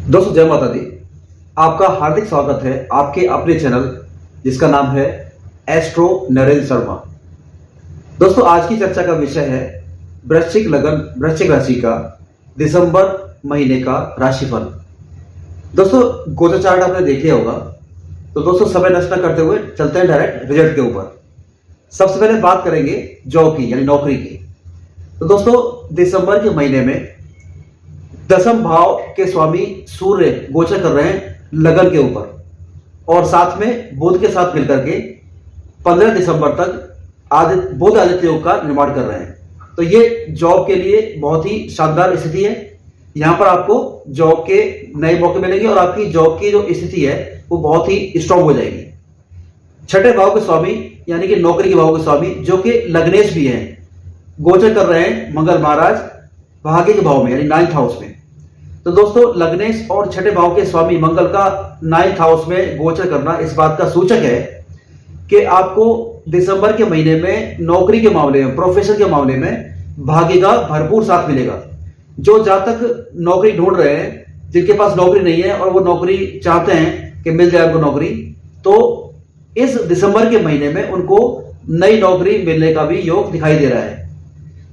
दोस्तों जय माता दी। आपका हार्दिक स्वागत है आपके अपने चैनल जिसका नाम है एस्ट्रो नरेंद्र शर्मा। दोस्तों आज की चर्चा का विषय है वृश्चिक राशि का दिसंबर महीने का राशिफल। दोस्तों गोचर चार्ट आपने देख लिया होगा, तो दोस्तों समय नष्ट न करते हुए चलते हैं डायरेक्ट रिजल्ट के ऊपर। सबसे पहले बात करेंगे जॉब की यानी नौकरी की। तो दोस्तों दिसंबर के महीने में दसम भाव के स्वामी सूर्य गोचर कर रहे हैं लगन के ऊपर, और साथ में बुध के साथ मिलकर के 15 दिसंबर तक बुध आदित्य योग का निर्माण कर रहे हैं। तो ये जॉब के लिए बहुत ही शानदार स्थिति है। यहां पर आपको जॉब के नए मौके मिलेंगे और आपकी जॉब की जो स्थिति है वो बहुत ही स्ट्रांग हो जाएगी। छठे भाव के स्वामी यानी कि नौकरी के भाव के स्वामी जो कि लग्नेश भी हैं, गोचर कर रहे हैं मंगल महाराज भाग्य के भाव में यानी 9th हाउस में। तो दोस्तों लग्नेश और छठे भाव के स्वामी मंगल का 9th हाउस में गोचर करना इस बात का सूचक है कि आपको दिसंबर के महीने में नौकरी के मामले में, प्रोफेशन के मामले में भाग्य का भरपूर साथ मिलेगा। जो जातक नौकरी ढूंढ रहे हैं, जिनके पास नौकरी नहीं है और वो नौकरी चाहते हैं कि मिल जाए उनको नौकरी, तो इस दिसंबर के महीने में उनको नई नौकरी मिलने का भी योग दिखाई दे रहा है।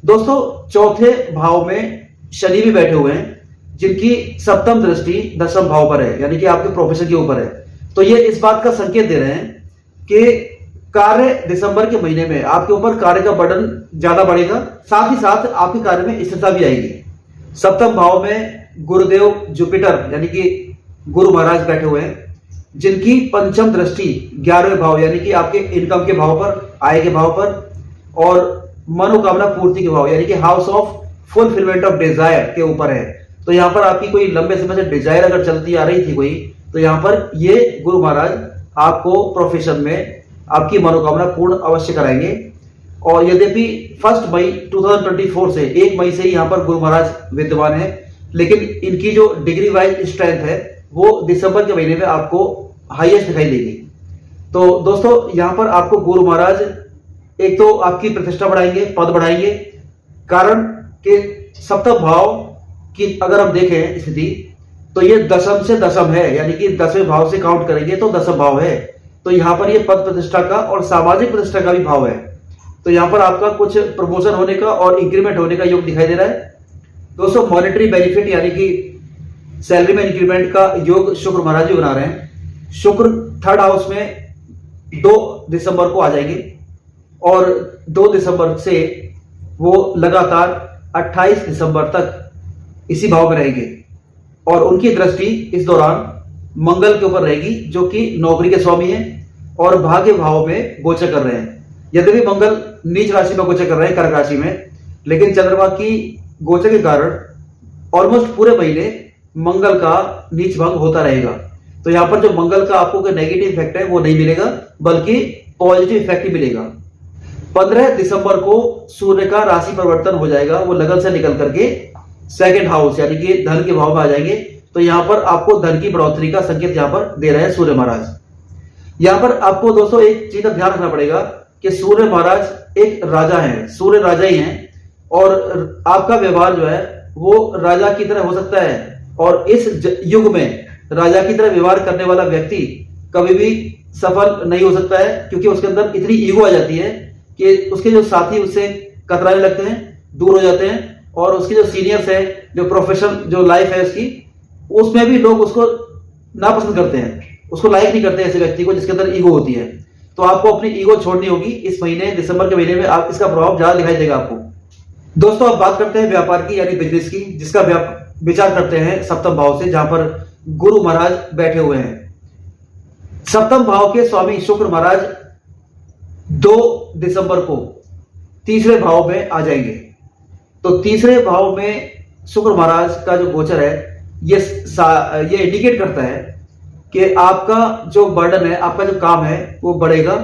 दोस्तों चौथे भाव में शनि भी बैठे हुए हैं जिनकी सप्तम दृष्टि दसम भाव पर है यानी कि आपके प्रोफेशन के ऊपर है। तो ये इस बात का संकेत दे रहे हैं कि कार्य दिसंबर के महीने में आपके ऊपर कार्य का बर्डन ज्यादा बढ़ेगा, साथ ही साथ आपके कार्य में स्थिरता भी आएगी। सप्तम भाव में गुरुदेव जुपिटर यानी कि गुरु महाराज बैठे हुए हैं जिनकी पंचम दृष्टि 11वें भाव यानी कि आपके इनकम के भाव पर, आय के भाव पर और मनोकामना पूर्ति के भाव यानी कि house of fulfilment of desire के ऊपर है। तो यहाँ पर आपकी कोई लंबे समय से डिजायर अगर चलती आ रही थी कोई, तो यहाँ पर ये गुरु महाराज आपको प्रोफेशन में आपकी मनोकामना पूर्ण अवश्य कराएंगे। और यद्यपि 1 मई 2024 से 1 मई से ही यहाँ पर गुरु महाराज विद्यमान है, लेकिन इनकी जो डिग्री वाइज स्ट्रेंथ है वो दिसंबर के महीने में आपको हाईएस्ट दिखाई देगी। तो दोस्तों यहाँ पर आपको गुरु महाराज एक तो आपकी प्रतिष्ठा बढ़ाएंगे, पद बढ़ाएंगे, कारण कि सप्तम भाव कि अगर हम देखें स्थिति तो ये दशम से दशम है यानी कि 10वें भाव से काउंट करेंगे तो दशम भाव है। तो यहां पर ये पद प्रतिष्ठा का और सामाजिक प्रतिष्ठा का भी भाव है। तो यहां पर आपका कुछ प्रमोशन होने का और इंक्रीमेंट होने का योग दिखाई दे रहा है। दोस्तों मॉनेटरी बेनिफिट यानी कि सैलरी में इंक्रीमेंट का योग शुक्र महाराज जी बना रहे हैं। शुक्र 3rd हाउस में 2 दिसंबर को आ जाएंगे और 2 दिसंबर से वो लगातार 28 दिसंबर तक इसी भाव में रहेंगे और उनकी दृष्टि इस दौरान मंगल के ऊपर रहेगी जो कि नौकरी के स्वामी हैं और भाग्य भाव में गोचर कर रहे हैं। यद्यपि मंगल नीच राशि में गोचर कर रहे हैं कर्क राशि में, लेकिन चंद्रमा की गोचर के कारण ऑलमोस्ट पूरे महीने मंगल का नीच भंग होता रहेगा। तो यहां पर जो मंगल का आपको कोई नेगेटिव इफेक्ट है वो नहीं मिलेगा, बल्कि पॉजिटिव इफेक्ट ही मिलेगा। 15 दिसंबर को सूर्य का राशि परिवर्तन हो जाएगा, वो लगन से निकल करके 2nd हाउस यानी कि धन के भाव में आ जाएंगे। तो यहां पर आपको धन की बढ़ोतरी का संकेत यहां पर दे रहे हैं सूर्य महाराज। यहां पर आपको दोस्तों एक चीज का ध्यान रखना पड़ेगा कि सूर्य महाराज एक राजा हैं, सूर्य राजा ही हैं और आपका व्यवहार जो है वो राजा की तरह हो सकता है। और इस युग में राजा की तरह व्यवहार करने वाला व्यक्ति कभी भी सफल नहीं हो सकता है, क्योंकि उसके अंदर इतनी ईगो आ जाती है कि उसके जो साथी उससे कतराने लगते हैं, दूर हो जाते हैं, और उसके जो सीनियर्स है, जो प्रोफेशन जो लाइफ है उसकी, उसमें भी लोग उसको नापसंद करते हैं, उसको लाइक नहीं करते ऐसे व्यक्ति को जिसके अंदर ईगो होती है। तो आपको अपनी ईगो छोड़नी होगी। इस महीने दिसंबर के महीने में आप इसका प्रभाव ज्यादा दिखाई देगा आपको। दोस्तों अब बात करते हैं व्यापार की यानी बिजनेस की, जिसका विचार करते हैं सप्तम भाव से, जहां पर गुरु महाराज बैठे हुए हैं। सप्तम भाव के स्वामी शुक्र महाराज 2 दिसंबर को 3रे भाव में आ जाएंगे। तो 3रे भाव में शुक्र महाराज का जो गोचर है ये इंडिकेट करता है कि आपका जो बर्डन है, आपका जो काम है वो बढ़ेगा,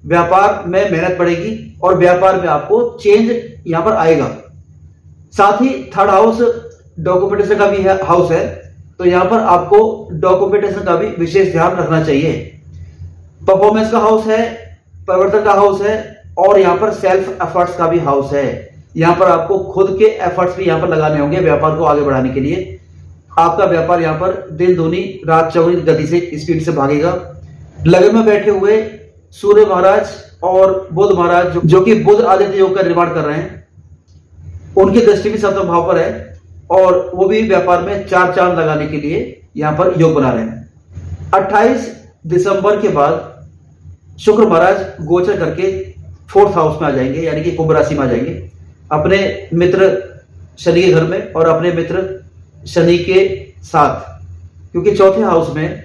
व्यापार में मेहनत बढ़ेगी और व्यापार में आपको चेंज यहां पर आएगा। साथ ही 3rd हाउस डॉक्यूमेंटेशन का भी हाउस है, तो यहां पर आपको डॉक्यूमेंटेशन का भी विशेष ध्यान रखना चाहिए। परफॉर्मेंस का हाउस है, परिवर्तन का हाउस है और यहां पर सेल्फ एफर्ट्स का भी हाउस है। यहां पर आपको खुद के एफर्ट्स भी यहां पर लगाने होंगे व्यापार को आगे बढ़ाने के लिए। आपका व्यापार यहाँ पर दिन दूनी रात चौगुनी गति से स्पीड से भागेगा। लगन में बैठे हुए सूर्य महाराज और बुध महाराज जो कि बुध आदित्य योग का निर्माण कर रहे हैं, उनकी दृष्टि भी सप्तम भाव पर है और वो भी व्यापार में चार चांद लगाने के लिए यहाँ पर योग बना रहे हैं। 28 दिसंबर के बाद शुक्र महाराज गोचर करके 4th हाउस में आ जाएंगे, यानी कि कुंभ राशि में आ जाएंगे, अपने मित्र शनि के घर में और अपने मित्र शनि के साथ, क्योंकि 4थे हाउस में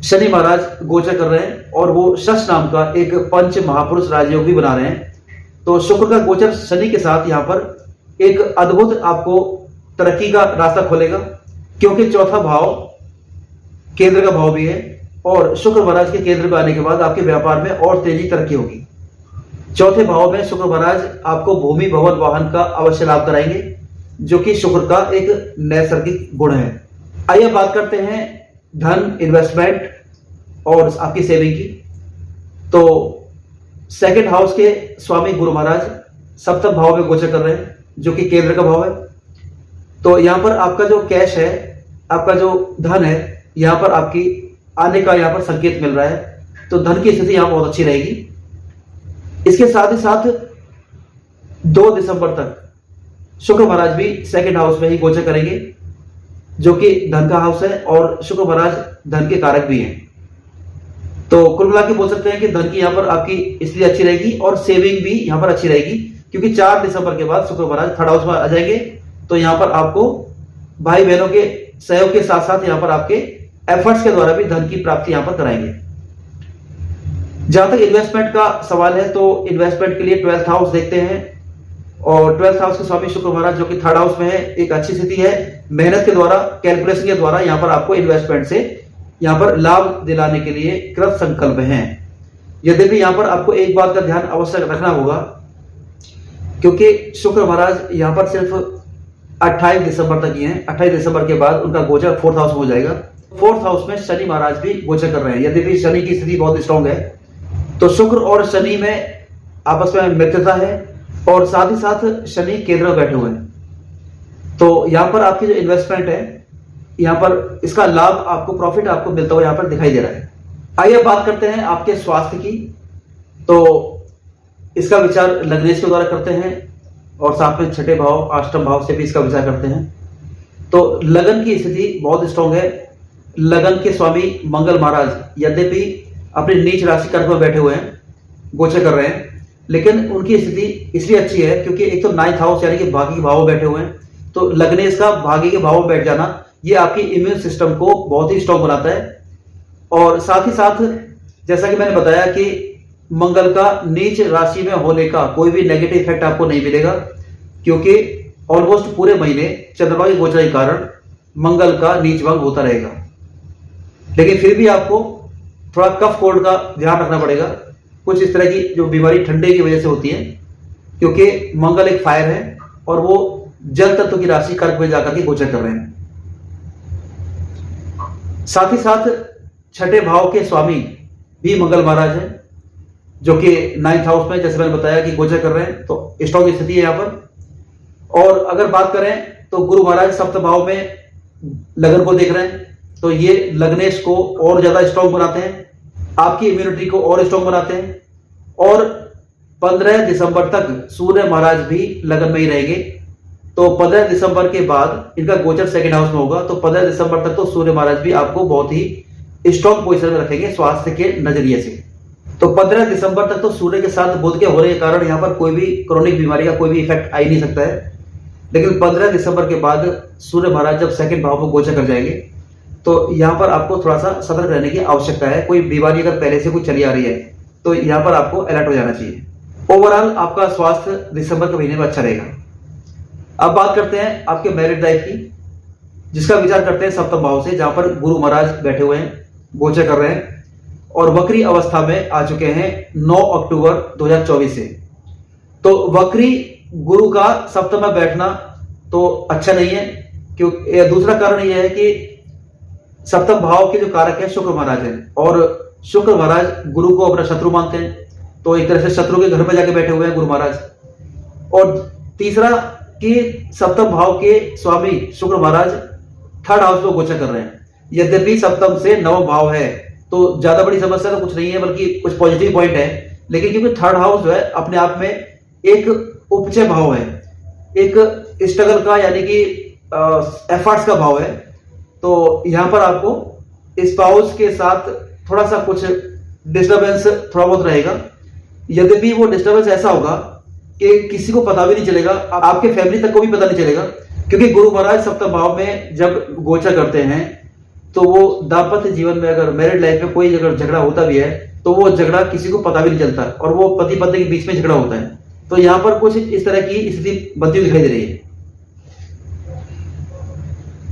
शनि महाराज गोचर कर रहे हैं और वो शश नाम का एक पंच महापुरुष राजयोग भी बना रहे हैं। तो शुक्र का गोचर शनि के साथ यहाँ पर एक अद्भुत आपको तरक्की का रास्ता खोलेगा, क्योंकि 4था भाव केंद्र का भाव भी है और शुक्र महाराज के केंद्र में आने के बाद आपके व्यापार में और तेजी तरक्की होगी। 4थे भाव में शुक्र महाराज आपको भूमि भवन वाहन का अवश्य लाभ कराएंगे, जो कि शुक्र का एक नैसर्गिक गुण है। आइए बात करते हैं धन, इन्वेस्टमेंट और आपकी सेविंग की। तो 2nd हाउस के स्वामी गुरु महाराज 7th भाव में गोचर कर रहे हैं, जो कि केंद्र का भाव है। तो यहाँ पर आपका जो कैश है, आपका जो धन है, यहाँ पर आपकी आने का यहाँ पर संकेत मिल रहा है। तो धन की स्थिति यहाँ बहुत अच्छी रहेगी। इसके साथ ही साथ 2 दिसंबर तक शुक्र महाराज भी 2nd हाउस में ही गोचर करेंगे, जो कि धन का हाउस है और शुक्र महाराज धन के कारक भी हैं। तो कुल मिला के बोल सकते हैं कि धन की यहाँ पर आपकी स्थिति अच्छी रहेगी और सेविंग भी यहाँ पर अच्छी रहेगी, क्योंकि 4 दिसंबर के बाद शुक्र महाराज 3rd हाउस में आ जाएंगे। तो यहाँ पर आपको भाई बहनों के सहयोग के साथ साथ यहाँ पर आपके एफर्ट्स के द्वारा भी धन की प्राप्ति यहाँ पर कराएंगे। जहां तक इन्वेस्टमेंट का सवाल है, तो इन्वेस्टमेंट के लिए 12th हाउस देखते हैं और 12th हाउस के स्वामी शुक्र महाराज जो कि 3rd हाउस में है, एक अच्छी स्थिति है। मेहनत के द्वारा, कैलकुलेशन के द्वारा यहाँ पर आपको इन्वेस्टमेंट से यहाँ पर लाभ दिलाने के लिए कृत संकल्प हैं। यद्यपि यहाँ पर आपको एक बात का ध्यान अवश्य रखना होगा, क्योंकि शुक्र महाराज यहाँ पर सिर्फ 28 दिसंबर तक ही हैं। 28 दिसंबर के बाद उनका गोचर 4th हाउस में हो जाएगा। 4th हाउस में शनि महाराज भी गोचर कर रहे हैं। यद्यपि शनि की स्थिति बहुत स्ट्रांग है, तो शुक्र और शनि में आपस में मित्रता है और साथ ही साथ शनि केंद्र में बैठे हुए हैं। तो यहाँ पर आपकी जो इन्वेस्टमेंट है, यहाँ पर इसका लाभ आपको, प्रॉफिट आपको मिलता हुआ यहाँ पर दिखाई दे रहा है। आइए बात करते हैं आपके स्वास्थ्य की। तो इसका विचार लग्नेश के द्वारा करते हैं और साथ में 6ठे भाव, 8म भाव से भी इसका विचार करते हैं। तो लगन की स्थिति बहुत स्ट्रांग है। लगन के स्वामी मंगल महाराज यद्यपि अपनी नीच राशि कर्क में बैठे हुए हैं, गोचर कर रहे हैं, लेकिन उनकी स्थिति इसलिए अच्छी है क्योंकि एक तो 9th हाउस यानी कि भाग्य के भाव में बैठे हुए हैं। तो लग्नेश का भाग्य के भाव में बैठ जाना ये आपकी इम्यून सिस्टम को बहुत ही स्ट्रांग बनाता है। और साथ ही साथ जैसा कि मैंने बताया कि मंगल का नीच राशि में होने का कोई भी नेगेटिव इफेक्ट आपको नहीं मिलेगा, क्योंकि ऑलमोस्ट पूरे महीने चंद्रमा की गोचर के कारण मंगल का नीच भंग होता रहेगा। लेकिन फिर भी आपको थोड़ा कफ कोल्ड का ध्यान रखना पड़ेगा। कुछ इस तरह की जो बीमारी ठंडे की वजह से होती है, क्योंकि मंगल एक फायर है और वो जल तत्व की राशि कर्क में जाकर के गोचर कर रहे हैं। साथ ही साथ 6ठे भाव के स्वामी भी मंगल महाराज हैं, जो कि 9th हाउस में जैसे मैंने बताया कि गोचर कर रहे हैं। तो स्ट्रांग स्थिति है यहाँ पर। और अगर बात करें तो गुरु महाराज 7th भाव में लगन को देख रहे हैं, तो ये लग्नेश को और ज्यादा स्ट्रांग बनाते हैं, आपकी इम्यूनिटी को और स्ट्रांग बनाते हैं। और 15 दिसंबर तक सूर्य महाराज भी लगन में ही रहेंगे। तो 15 दिसंबर के बाद इनका गोचर 2nd हाउस में होगा। तो 15 दिसंबर तक तो सूर्य महाराज भी आपको बहुत ही स्ट्रांग पोजीशन में रखेंगे स्वास्थ्य के नजरिए से। तो 15 दिसंबर तक तो सूर्य के साथ बुध के होने के कारण यहाँ पर कोई भी क्रोनिक बीमारी का कोई भी इफेक्ट आ ही नहीं सकता है। लेकिन 15 दिसंबर के बाद सूर्य महाराज जब 2nd भाव को गोचर कर जाएंगे, तो यहाँ पर आपको थोड़ा सा सतर्क रहने की आवश्यकता है। कोई बीमारी अगर पहले से कोई चली आ रही है तो यहाँ पर आपको अलर्ट हो जाना चाहिए। ओवरऑल आपका स्वास्थ्य दिसंबर के महीने में अच्छा रहेगा। अब बात करते हैं आपके मैरिड लाइफ की, जिसका विचार करते हैं 7th भाव से, जहां पर गुरु महाराज बैठे हुए हैं, गोचर कर रहे हैं और वक्री अवस्था में आ चुके हैं 9 अक्टूबर 2024 से। तो वक्री गुरु का 7th में बैठना तो अच्छा नहीं है, क्योंकि दूसरा कारण यह है कि 7th भाव के जो कारक है शुक्र महाराज है और शुक्र महाराज गुरु को अपना शत्रु मानते हैं। तो एक तरह से शत्रु के घर में जाके बैठे हुए हैं गुरु महाराज। और तीसरा कि 7th भाव के स्वामी शुक्र महाराज थर्ड हाउस में गोचर कर रहे हैं। यद्यपि सप्तम से नवम भाव है तो ज्यादा बड़ी समस्या तो कुछ नहीं है, बल्कि कुछ पॉजिटिव पॉइंट है। लेकिन क्योंकि थर्ड हाउस जो है अपने आप में एक उपचय भाव है, एक स्ट्रगल का यानी कि एफर्ट्स का भाव है। तो यहां पर आपको स्पाउस के साथ थोड़ा सा कुछ डिस्टर्बेंस थोड़ा बहुत रहेगा। यद्यपि वो डिस्टर्बेंस ऐसा होगा कि किसी को पता भी नहीं चलेगा, आपके फैमिली तक को भी पता नहीं चलेगा, क्योंकि गुरु महाराज सप्तम भाव में जब गोचर करते हैं तो वो दाम्पत्य जीवन में अगर मैरिड लाइफ में कोई अगर झगड़ा होता भी है तो वो झगड़ा किसी को पता भी नहीं चलता और वो पति पत्नी के बीच में झगड़ा होता है। तो यहां पर कुछ इस तरह की स्थिति बनती हुई दिखाई दे रही है।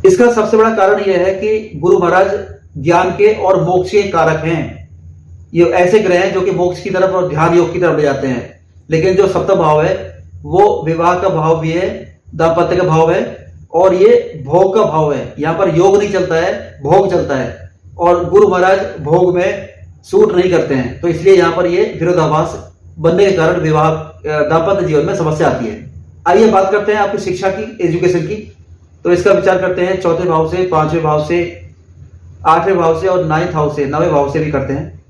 इसका सबसे बड़ा कारण यह है कि गुरु महाराज ज्ञान के और मोक्ष के कारक हैं। ये ऐसे ग्रह हैं जो कि मोक्ष की तरफ और ध्यान योग की तरफ ले जाते हैं। लेकिन जो सप्तम भाव है वो विवाह का भाव भी है, दाम्पत्य का भाव है और ये भोग का भाव है। यहां पर योग नहीं चलता है, भोग चलता है और गुरु महाराज भोग में सूट नहीं करते हैं। तो इसलिए यहां पर ये विरोधाभास बनने के कारण विवाह दाम्पत्य जीवन में समस्या आती है। आइए बात करते हैं आपकी शिक्षा की, एजुकेशन की। तो इसका विचार करते हैं चौथे भाव से, पांचवें भाव से, आठवें भाव से और नाइन्थ हाउस से, नवे भाव से भी करते हैं।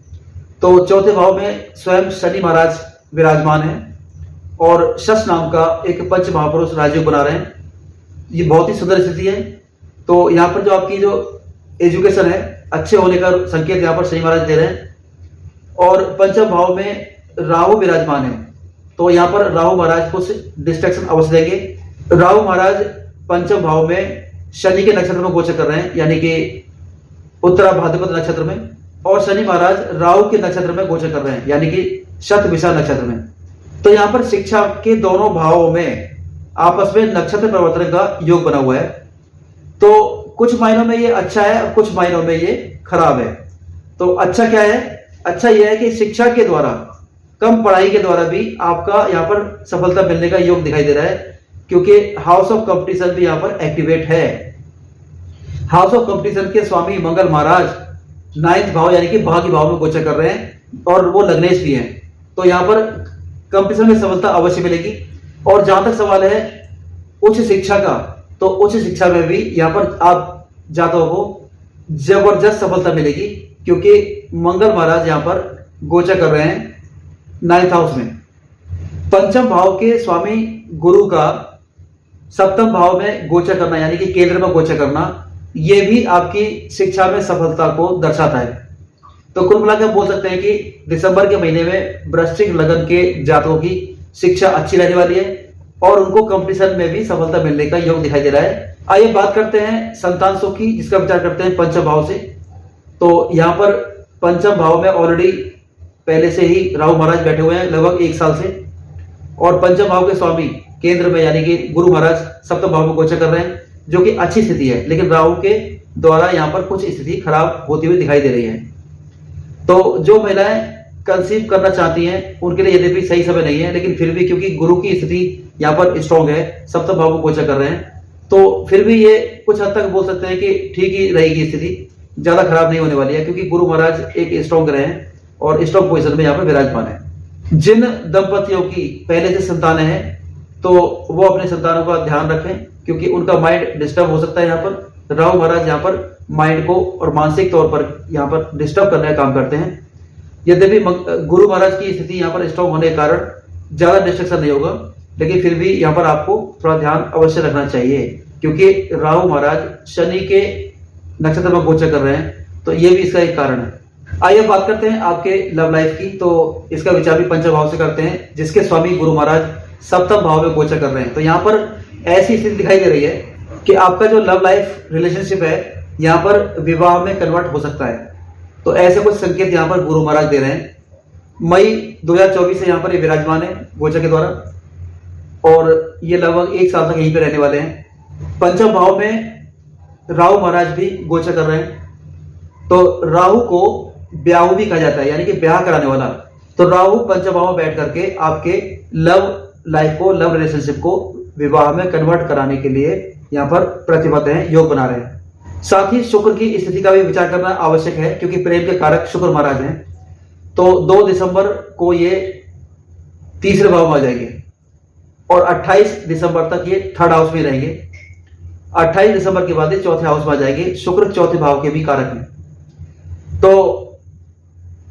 तो चौथे भाव में स्वयं शनि महाराज विराजमान है और शश नाम का एक पंच महापुरुष राजयोग बना रहे हैं। ये बहुत ही सुंदर स्थिति है। तो यहाँ पर जो आपकी जो एजुकेशन है अच्छे होने का संकेत यहाँ पर शनि महाराज दे रहे हैं। और पंचम भाव में राहु विराजमान है, तो यहाँ पर राहु महाराज कुछ डिस्ट्रैक्शन अवश्य देंगे। राहु महाराज पंचम भाव में शनि के नक्षत्र में गोचर कर रहे हैं, यानी कि उत्तरा भाद्रपद नक्षत्र में, और शनि महाराज राहु के नक्षत्र में गोचर कर रहे हैं, यानी कि शतभिषा नक्षत्र में। तो यहाँ पर शिक्षा के दोनों भावों में आपस में नक्षत्र परिवर्तन का योग बना हुआ है। तो कुछ मायनों में ये अच्छा है और कुछ मायनों में ये खराब है। तो अच्छा क्या है? अच्छा यह है कि शिक्षा के द्वारा, कम पढ़ाई के द्वारा भी आपका यहाँ पर सफलता मिलने का योग दिखाई दे रहा है, क्योंकि हाउस ऑफ कंपटीशन भी यहाँ पर एक्टिवेट है। हाउस ऑफ कंपटीशन के स्वामी मंगल महाराज 9th भाव यानी कि भाग्य भाव में गोचर कर रहे हैं और वो लग्नेश भी हैं। तो यहाँ पर कंपटीशन में सफलता अवश्य मिलेगी। और जहां तक सवाल है उच्च शिक्षा का, तो उच्च शिक्षा में भी यहाँ पर आप जातकों को जबरदस्त सफलता मिलेगी, क्योंकि मंगल महाराज यहाँ पर गोचर कर रहे हैं 9th हाउस में। पंचम भाव के स्वामी गुरु का सप्तम भाव में गोचर करना, यानी कि केंद्र में गोचर करना, यह भी आपकी शिक्षा में सफलता को दर्शाता है। तो कुल मिलाकर बोल सकते हैं कि दिसंबर के महीने में वृश्चिक लगन के जातकों की शिक्षा अच्छी रहने वाली है और उनको कंपटीशन में भी सफलता मिलने का योग दिखाई दे रहा है। आइए बात करते हैं संतान सुख की, जिसका विचार करते हैं पंचम भाव से। तो यहाँ पर पंचम भाव में ऑलरेडी पहले से ही राहु महाराज बैठे हुए हैं लगभग 1 साल से, और पंचम भाव के स्वामी केंद्र में यानी कि गुरु महाराज सप्तम भाव में गोचर कर रहे हैं, जो कि अच्छी स्थिति है। लेकिन राहु के द्वारा यहाँ पर कुछ स्थिति खराब होती हुई दिखाई दे रही है। तो जो महिलाएं कंसीव करना चाहती हैं उनके लिए यद्यपि सही समय नहीं है, लेकिन फिर भी क्योंकि गुरु की स्थिति यहाँ पर स्ट्रॉन्ग है, सप्तम भाव को गोचर कर रहे हैं, तो फिर भी ये कुछ हद तक बोल सकते हैं कि ठीक ही रहेगी स्थिति, ज्यादा खराब नहीं होने वाली है, क्योंकि गुरु महाराज एक स्ट्रॉन्ग ग्रह हैं और स्ट्रॉन्ग पोजिशन में यहाँ पर विराजमान है। जिन दंपतियों की पहले से संतानें हैं तो वो अपने संतानों का ध्यान रखें, क्योंकि उनका माइंड डिस्टर्ब हो सकता है। यहाँ पर राहु महाराज यहाँ पर माइंड को और मानसिक तौर पर यहाँ पर डिस्टर्ब करने का काम करते हैं। यद्यपि गुरु महाराज की स्थिति यहाँ पर स्ट्रॉन्ग होने के कारण ज्यादा डिस्ट्रक्शन नहीं होगा, लेकिन फिर भी यहाँ पर आपको थोड़ा ध्यान अवश्य रखना चाहिए, क्योंकि राहु महाराज शनि के नक्षत्र में गोचर कर रहे हैं, तो ये भी इसका एक कारण है। आइए बात करते हैं आपके लव लाइफ की। तो इसका विचार भी पंचम भाव से करते हैं, जिसके स्वामी गुरु महाराज सप्तम भाव में गोचर कर रहे हैं। तो यहाँ पर ऐसी स्थिति दिखाई दे रही है कि आपका जो लव लाइफ रिलेशनशिप है यहाँ पर विवाह में कन्वर्ट हो सकता है। तो ऐसे कुछ संकेत यहाँ पर गुरु महाराज दे रहे हैं। मई 2024 से यहाँ पर ये विराजमान है गोचर के द्वारा, और ये लगभग 1 साल तक यहीं पे रहने वाले हैं। पंचम भाव में राहु महाराज भी गोचर कर रहे हैं। तो राहु को ब्याहु भी कहा जाता है, यानी कि ब्याह कराने वाला। तो राहु पंचम भाव में बैठ करके आपके लव लाइफ को, लव रिलेशनशिप को विवाह में कन्वर्ट कराने के लिए यहाँ पर प्रतिबद्ध हैं, योग बना रहे हैं। साथ ही शुक्र की स्थिति का भी विचार करना आवश्यक है, क्योंकि प्रेम के कारक शुक्र महाराज हैं। तो 2 दिसंबर को ये तीसरे भाव में आ जाएंगे और 28 दिसंबर तक ये थर्ड हाउस में रहेंगे। 28 दिसंबर के बाद ये चौथे हाउस में आ जाएंगे। शुक्र चौथे भाव के भी कारक हैं। तो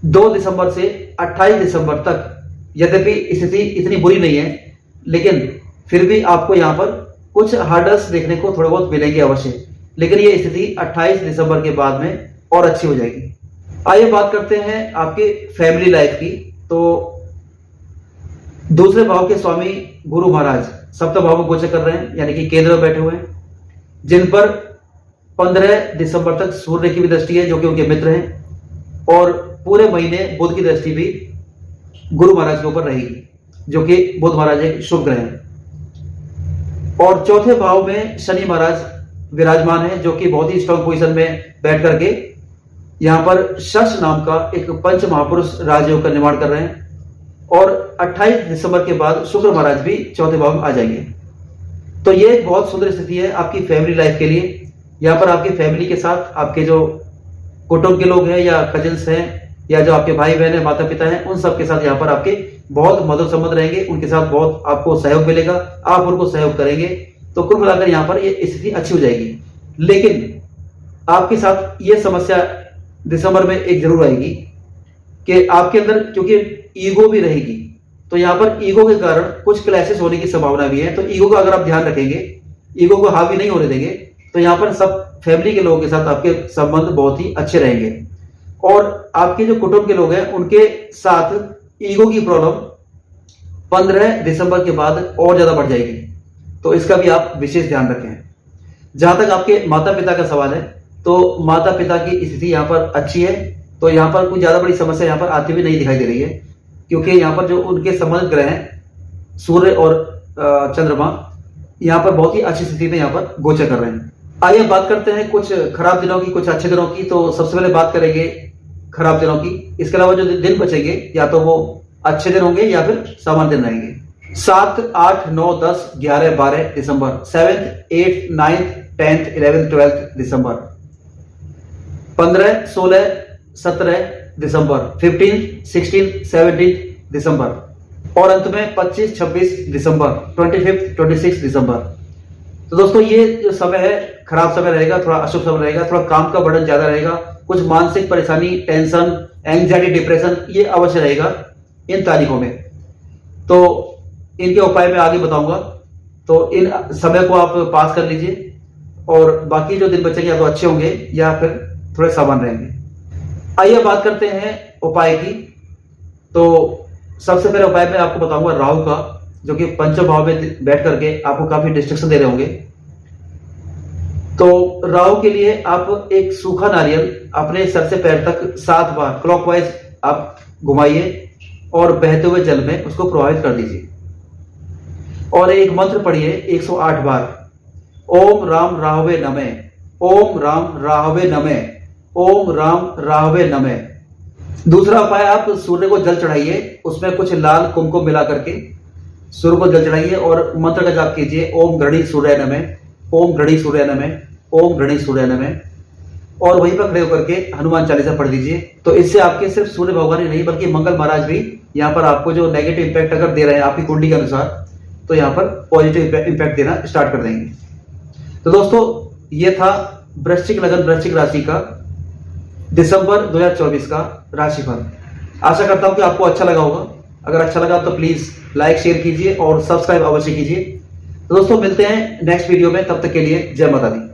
2 दिसंबर से 28 दिसंबर तक यद्यपि स्थिति इतनी बुरी नहीं है, लेकिन फिर भी आपको यहां पर कुछ हार्डर्स देखने को थोड़े बहुत मिलेंगे अवश्य, लेकिन ये स्थिति 28 दिसंबर के बाद में और अच्छी हो जाएगी। आइए बात करते हैं आपके फैमिली लाइफ की। तो दूसरे भाव के स्वामी गुरु महाराज सप्तम भाव में गोचर कर रहे हैं, यानी कि केंद्र में बैठे हुए हैं, जिन पर 15 दिसंबर तक सूर्य की भी दृष्टि है जो कि उनके मित्र हैं, और पूरे महीने बुध की दृष्टि भी गुरु महाराज के ऊपर रहेगी, जो कि बुध महाराज एक शुभ ग्रह हैं। और चौथे भाव में शनि महाराज विराजमान है, जो कि बहुत ही स्ट्रांग पोजीशन में बैठ करके यहां पर शश नाम का एक पंच महापुरुष राजयोग का निर्माण कर रहे हैं। और 28 दिसंबर के बाद शुक्र महाराज भी चौथे भाव में आ जाएंगे। तो ये एक बहुत सुंदर स्थिति है आपकी फैमिली लाइफ के लिए। यहाँ पर आपकी फैमिली के साथ आपके जो कुटुंब के लोग हैं या कजिन्स हैं या जो आपके भाई बहन है, माता पिता हैं, उन सब के साथ यहाँ पर आपके बहुत मधुर संबंध रहेंगे। उनके साथ बहुत आपको सहयोग मिलेगा, आप उनको सहयोग करेंगे। तो कुल मिलाकर यहाँ पर ये स्थिति अच्छी हो जाएगी। लेकिन आपके साथ ये समस्या दिसंबर में एक जरूर आएगी कि आपके अंदर क्योंकि ईगो भी रहेगी, तो यहाँ पर ईगो के कारण कुछ क्लैशेस होने की संभावना भी है। तो ईगो का अगर आप ध्यान रखेंगे, ईगो को हावी नहीं होने देंगे, तो यहाँ पर सब फैमिली के लोगों के साथ आपके संबंध बहुत ही अच्छे रहेंगे। और आपके जो कुटुंब के लोग हैं उनके साथ ईगो की प्रॉब्लम 15 दिसंबर के बाद और ज्यादा बढ़ जाएगी। तो इसका भी आप विशेष ध्यान रखें। जहां तक आपके माता पिता का सवाल है, तो माता पिता की स्थिति यहाँ पर अच्छी है। तो यहाँ पर कोई ज्यादा बड़ी समस्या यहाँ पर आती हुई नहीं दिखाई दे रही है, क्योंकि यहाँ पर जो उनके संबंधित ग्रह हैं सूर्य और चंद्रमा यहाँ पर बहुत ही अच्छी स्थिति में यहाँ पर गोचर कर रहे हैं। आइए बात करते हैं कुछ खराब दिनों की, कुछ अच्छे दिनों की। तो सबसे पहले बात करेंगे खराब दिनों की। इसके अलावा जो दिन बचेंगे या तो वो अच्छे दिन होंगे या फिर सामान्य दिन रहेंगे। 7, 8, 9, 10, 11, 12 दिसंबर, 7th, 8th, 9th, 10th, 11th, 12th दिसंबर, 15, 16, 17 दिसंबर, 15, 16, 17 दिसंबर, और अंत में 25, 26 दिसंबर, 25, 26 दिसंबर। तो दोस्तों ये जो समय है खराब समय रहेगा, थोड़ा अशुभ समय रहेगा, थोड़ा काम का बर्डन ज्यादा रहेगा, कुछ मानसिक परेशानी, टेंशन, एंग्जाइटी, डिप्रेशन ये अवश्य रहेगा इन तारीखों में। तो इनके उपाय मैं आगे बताऊंगा। तो इन समय को आप पास कर लीजिए, और बाकी जो दिन बचेंगे या तो अच्छे होंगे या फिर थोड़े सामान्य रहेंगे। आइए बात करते हैं उपाय की। तो सबसे पहले उपाय मैं आपको बताऊंगा राहु का, जो कि पंचम भाव में बैठ करके आपको काफी डिस्ट्रक्शन दे रहे होंगे। तो राहु के लिए आप एक सूखा नारियल अपने सर से पैर तक 7 बार क्लॉकवाइज आप घुमाइए और बहते हुए जल में उसको प्रवाहित कर दीजिए। और एक मंत्र पढ़िए 108 बार, ओम राम राहवे नमः, ओम राम राहवे नमः, ओम राम राहवे नमः। दूसरा उपाय, आप सूर्य को जल चढ़ाइए, उसमें कुछ लाल कुमकुम मिला करके सूर्य को जल चढ़ाइए और मंत्र का जाप कीजिए, ओम घड़ी सूर्य नमः, ओम घड़ी सूर्य नमः, ओम घड़ी सूर्य नमः। और वहीं पर खड़े होकर के हनुमान चालीसा पढ़ दीजिए। तो इससे आपके सिर्फ सूर्य भगवान ही नहीं बल्कि मंगल महाराज भी यहाँ पर आपको जो नेगेटिव इंपैक्ट अगर दे रहे हैं आपकी कुंडली के अनुसार, तो यहाँ पर पॉजिटिव इंपैक्ट देना स्टार्ट कर देंगे। तो दोस्तों ये था वृश्चिक लगन वृश्चिक राशि का दिसंबर 2024 का राशिफल। आशा करता हूं कि आपको अच्छा लगा होगा। अगर अच्छा लगा तो प्लीज लाइक शेयर कीजिए और सब्सक्राइब अवश्य कीजिए। तो दोस्तों मिलते हैं नेक्स्ट वीडियो में, तब तक के लिए जय माता दी।